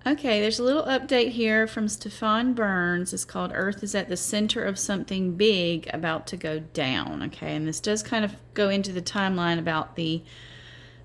Okay, there's a little update here from Stefan Burns. It's called Earth is at the Center of Something Big About to Go Down. Okay, and this does kind of go into the timeline about the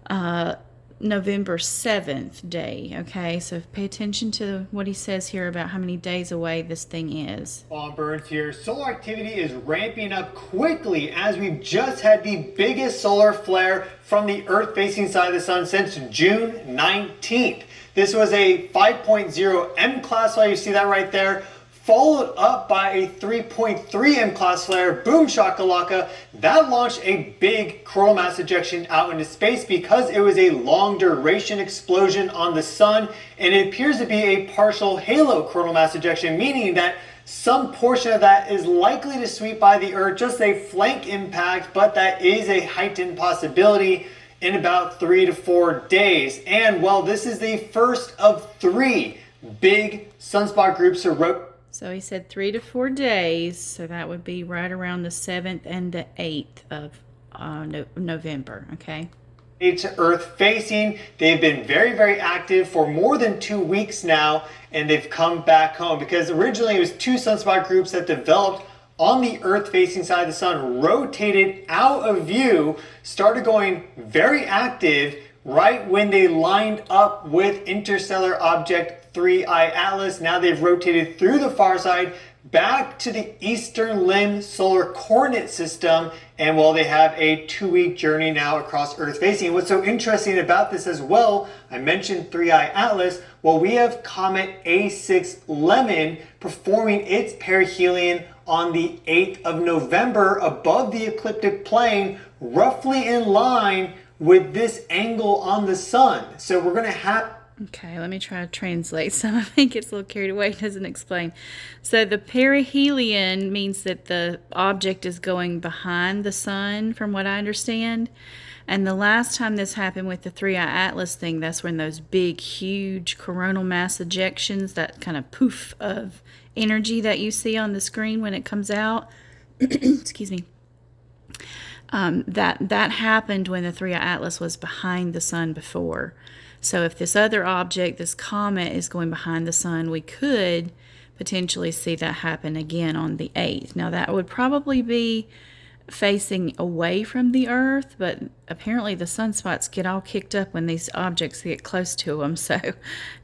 uh, November 7th day. Okay, so pay attention to what he says here about how many days away this thing is. Stefan Burns here. Solar activity is ramping up quickly as we've just had the biggest solar flare from the Earth facing side of the sun since June 19th. This was a 5.0 M class flare, you see that right there, followed up by a 3.3 M class flare, boom shakalaka. That launched a big coronal mass ejection out into space because it was a long duration explosion on the sun, and it appears to be a partial halo coronal mass ejection, meaning that some portion of that is likely to sweep by the Earth, just a flank impact, but that is a heightened possibility in about 3 to 4 days. And well, this is the first of 3 big sunspot groups to rotate. So he said 3 to 4 days, so that would be right around the 7th and the 8th of November, okay? To Earth facing. They've been very, very active for more than 2 weeks now, and they've come back home because originally it was 2 sunspot groups that developed on the Earth facing side of the sun, rotated out of view, started going very active right when they lined up with interstellar object 3I Atlas. Now they've rotated through the far side back to the eastern limb solar coordinate system, and well, they have a 2-week journey now across Earth facing. What's so interesting about this as well, I mentioned 3I Atlas, well, we have comet A6 Lemon performing its perihelion on the 8th of November above the ecliptic plane, roughly in line with this angle on the sun. So we're going to have... Okay, let me try to translate. Some of it gets a little carried away, doesn't explain. So the perihelion means that the object is going behind the sun, from what I understand. And the last time this happened with the 3I Atlas thing, that's when those big, huge coronal mass ejections, that kind of poof of energy that you see on the screen when it comes out, excuse me, that happened when the 3I Atlas was behind the sun before. So if this other object, this comet, is going behind the sun, we could potentially see that happen again on the 8th. Now that would probably be facing away from the Earth, but apparently the sunspots get all kicked up when these objects get close to them. So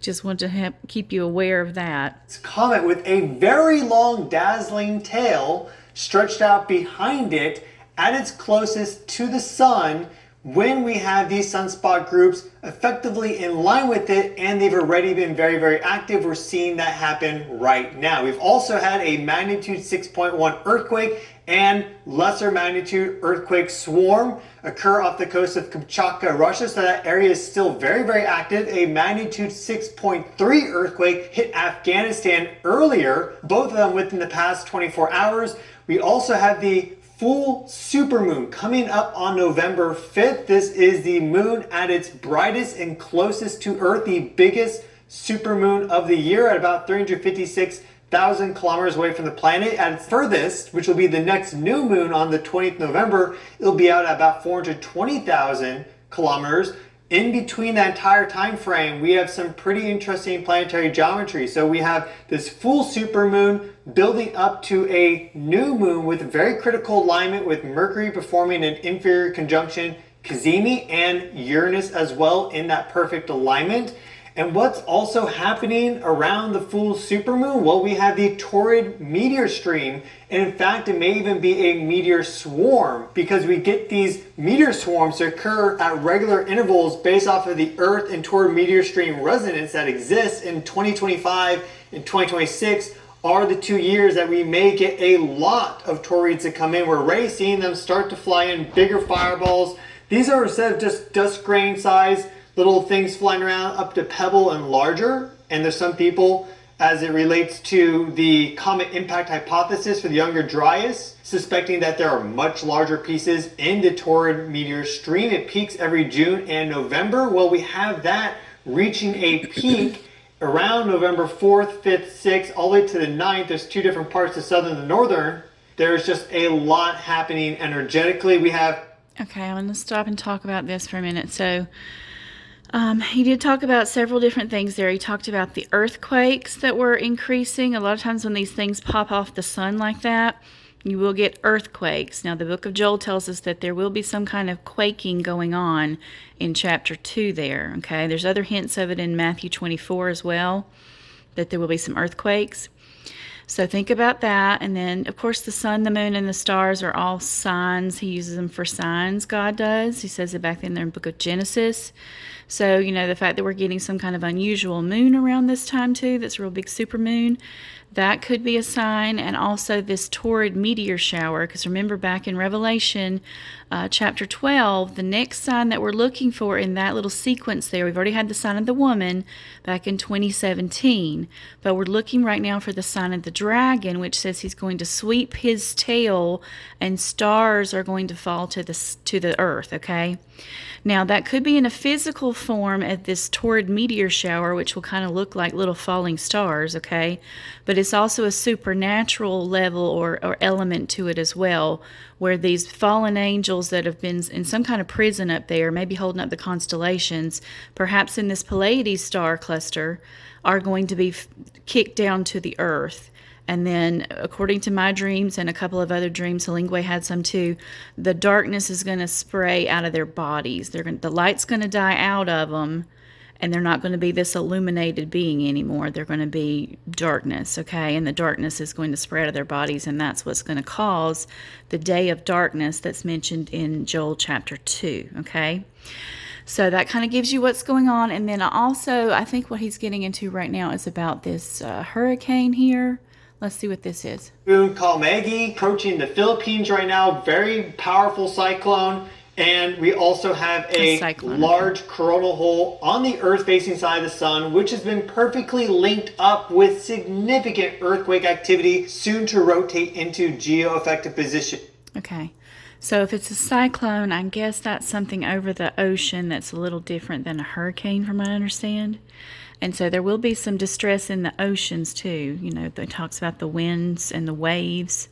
just want to keep you aware of that. It's a comet with a very long, dazzling tail stretched out behind it at its closest to the sun when we have these sunspot groups effectively in line with it, and they've already been very, very active. We're seeing that happen right now. We've also had a magnitude 6.1 earthquake and lesser magnitude earthquake swarm occur off the coast of Kamchatka, Russia. So that area is still very, very active. A magnitude 6.3 earthquake hit Afghanistan earlier, both of them within the past 24 hours. We also have the full supermoon coming up on November 5th. This is the moon at its brightest and closest to Earth, the biggest supermoon of the year at about 356,000 kilometers away from the planet. At its furthest, which will be the next new moon on the 20th November, it'll be out at about 420,000 kilometers. In between that entire time frame, we have some pretty interesting planetary geometry. So we have this full supermoon building up to a new moon with very critical alignment, with Mercury performing an inferior conjunction Cazimi and Uranus as well in that perfect alignment. And what's also happening around the full supermoon? Well, we have the Taurid meteor stream, and in fact it may even be a meteor swarm, because we get these meteor swarms to occur at regular intervals based off of the Earth and Taurid meteor stream resonance that exists in 2025 and 2026 are the 2 years that we may get a lot of Taurids to come in. We're already seeing them start to fly in, bigger fireballs. These are, instead of just dust grain size little things flying around, up to pebble and larger. And there's some people, as it relates to the comet impact hypothesis for the Younger Dryas, suspecting that there are much larger pieces in the Taurid meteor stream. It peaks every June and November. Well, we have that reaching a peak around November 4th, 5th, 6th, all the way to the 9th. There's 2 different parts, the southern and the northern. There's just a lot happening energetically. We have... Okay, I'm going to stop and talk about this for a minute. So He did talk about several different things there. He talked about the earthquakes that were increasing. A lot of times when these things pop off the sun like that, you will get earthquakes. Now, the book of Joel tells us that there will be some kind of quaking going on in chapter 2 there, okay? There's other hints of it in Matthew 24 as well, that there will be some earthquakes. So think about that. And then, of course, the sun, the moon, and the stars are all signs. He uses them for signs, God does. He says it back in the book of Genesis. So, the fact that we're getting some kind of unusual moon around this time, too, that's a real big super moon, that could be a sign. And also this torrid meteor shower, because remember back in Revelation chapter 12, the next sign that we're looking for in that little sequence there, we've already had the sign of the woman back in 2017, but we're looking right now for the sign of the dragon, which says he's going to sweep his tail and stars are going to fall to the earth, okay? Now, that could be in a physical form at this torrid meteor shower, which will kind of look like little falling stars, okay? But it's also a supernatural level or element to it as well, where these fallen angels that have been in some kind of prison up there, maybe holding up the constellations, perhaps in this Pleiades star cluster, are going to be kicked down to the earth. And then, according to my dreams and a couple of other dreams, Helingway had some too, the darkness is going to spray out of their bodies. The light's going to die out of them, and they're not going to be this illuminated being anymore. They're going to be darkness, okay? And the darkness is going to spray out of their bodies, and that's what's going to cause the day of darkness that's mentioned in Joel chapter 2, okay? So that kind of gives you what's going on. And then also, I think what he's getting into right now is about this hurricane here. Let's see what this is. Kalmegi approaching the Philippines right now. Very powerful cyclone. And we also have a large coronal hole on the Earth-facing side of the sun, which has been perfectly linked up with significant earthquake activity, soon to rotate into geoaffected position. Okay. So if it's a cyclone, I guess that's something over the ocean that's a little different than a hurricane, from what I understand. And so there will be some distress in the oceans too. It talks about the winds and the waves.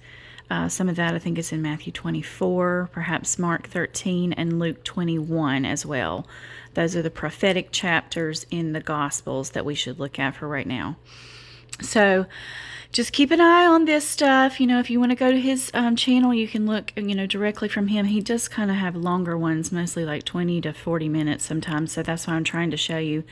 Some of that I think is in Matthew 24, perhaps Mark 13, and Luke 21 as well. Those are the prophetic chapters in the Gospels that we should look at for right now. So just keep an eye on this stuff. If you want to go to his channel, you can look, directly from him. He does kind of have longer ones, mostly like 20 to 40 minutes sometimes. So that's why I'm trying to show you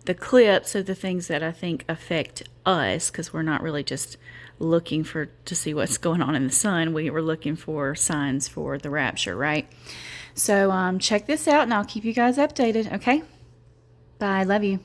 the clips of the things that I think affect us, because we're not really just looking to see what's going on in the sun. We were looking for signs for the rapture, right? So check this out, and I'll keep you guys updated, okay? Bye. Love you.